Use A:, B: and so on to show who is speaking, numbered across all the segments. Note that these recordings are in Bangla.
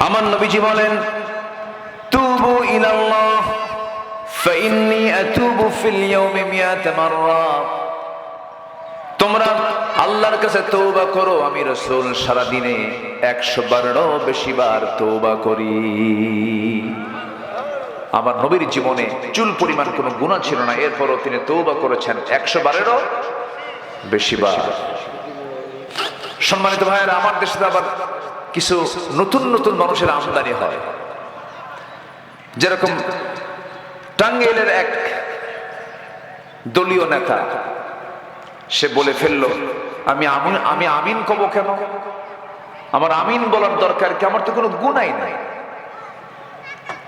A: আমার নবীজি বলেন, তুবু ইলাল্লাহ ফাইন্নী আতুবু ফিল ইয়াউমি মিয়াতা মাররা। তোমরা আল্লাহর কাছে তওবা করো, আমি রাসূল সারা দিনে 100 বারেরও বেশি বার তওবা করি। আমার নবীর জীবনে চুল পরিমাণ কোনো গুনাহ ছিল না, এরপরও তিনি তওবা করেছেন 100 বারেরও বেশি বার। সম্মানিত ভাইয়েরা, আমার দেশে আবার কিছু নতুন নতুন মানুষের আমদানি হয়। যেরকম টাঙ্গাইলের এক দলীয় নেতা, সে বলে ফেললো, আমি আমিন কব কেন? আমার আমিন বলার দরকার কি? আমার তো কোনো গুনাই নাই।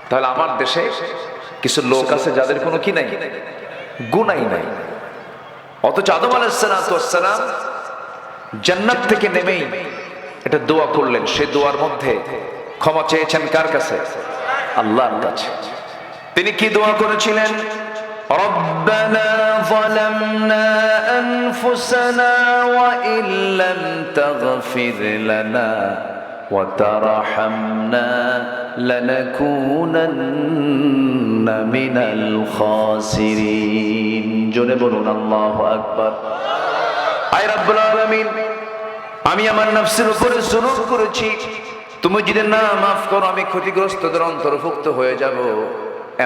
A: তাহলে আমার দেশে কিছু লোক আছে যাদের কোনো কি নাই, গুনাই নাই, অথচ আদম আলাইহিস সালাম জান্নাত থেকে নেমেই এটা দোয়া করলেন। সে দোয়ার মধ্যে ক্ষমা চেয়েছেন কার কাছে? আল্লাহর কাছে। তিনি কি দোয়া করেছিলেন? রব্বানা যালামনা আনফুসানা ওয়া ইল্লাম তাগফির লানা ওয়া তারহামনা লানাকুনান্না মিনাল খাসিরিন। জোরে বলুন আল্লাহু আকবার। আয় রব্বুল আলামিন, আমি আমার নফসের উপরে জুলুম করেছি, তুমি যদি না মাফ করো আমি ক্ষতিগ্রস্তদের অন্তর্ভুক্ত হয়ে যাব।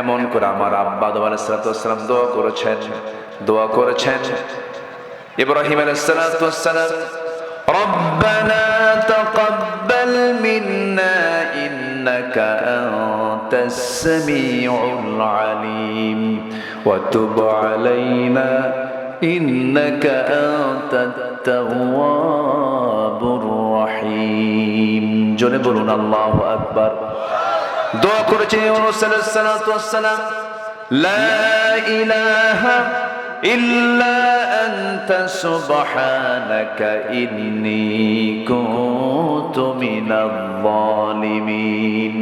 A: এমন করে আমার আব্বা আদম আলাইহিস সালাম দোয়া করেছেন। ইব্রাহিম আলাইহিস সালাম, রব্বানা তাকাব্বাল মিন্না ইন্নাকা আনতাস সামিউল আলিম ওয়া তুব আলাইনা ইন্নাকা আনতাত তাওয়াবুর রহিম। জোরে বলুন আল্লাহু আকবার। দোয়া করেছেন ইউনূস আলাইহিস সালাম, লা ইলাহা ইল্লা আনতা সুবহানাকা ইন্নী কুনতু মিনাল যালিমিন।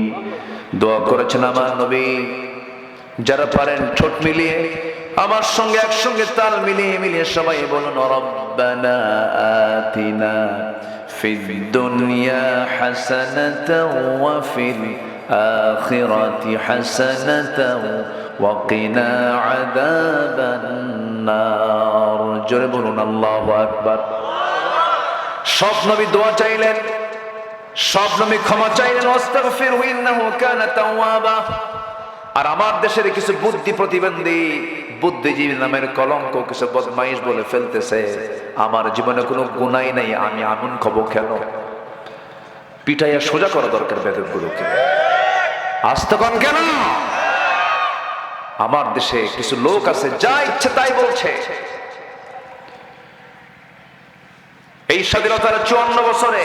A: দোয়া করেছেন আমার নবী। যারা পারেন ঠোঁট মিলিয়ে আমার সঙ্গে একসঙ্গে তাল মিলিয়ে সবাই বলুন, রব্বানা আতিনা ফিদ দুনিয়া হাসানাতাও ওয়া ফিল আখিরাতি হাসানাতাও ওয়া কিনা আযাবান নার। জোরে বলুন আল্লাহু আকবার। সব নবী দোয়া চাইলেন, সব নবী ক্ষমা চাইলেন, আস্তাগফিরহু ইন্নাহু কানা তাওয়াবা। আর আমার দেশের কিছু বুদ্ধি প্রতিবন্ধী বুদ্ধিজীবী নামের কলঙ্ক কিছু বদমাইশ বলে ফেলতেছে, আমার জীবনে কোনো গুনাই নাই, আমি আমিন কব কেন? পিটাইয়া সোজা করা দরকার বেদগুলোকে। আস্তে কোন কেন? আমার দেশে কিছু লোক আছে যা ইচ্ছে তাই বলছে। এই স্বাধীনতার 54 বছরে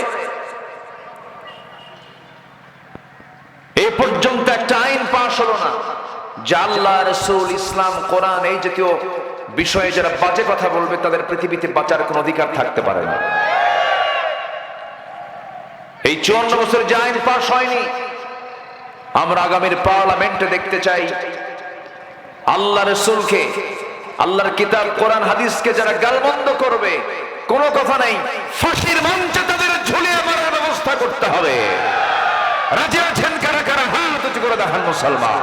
A: এই পর্যন্ত একটা আইন পাশ হলো না যে আল্লাহ, রাসূল, ইসলাম, কোরআন এই জাতীয় বিষয়ে যারা বাজে কথা বলবে তাদের পৃথিবীতে বাঁচার কোনো অধিকার থাকতে পারে না। এই 54 বছর যে আইন পাশ হয়নি, আমরা আগামীর পার্লামেন্টে দেখতে চাই আল্লাহ, রাসূলকে, আল্লাহর কিতাব কোরআন হাদিসকে যারা গালমন্দ করবে, কোনো কথা নাই, ফাঁসির মঞ্চে তাদের ঝুলিয়ে মারার ব্যবস্থা করতে হবে। রাজি আছেন কারা কারা? হাত উঁচু করে দেখান মুসলমান।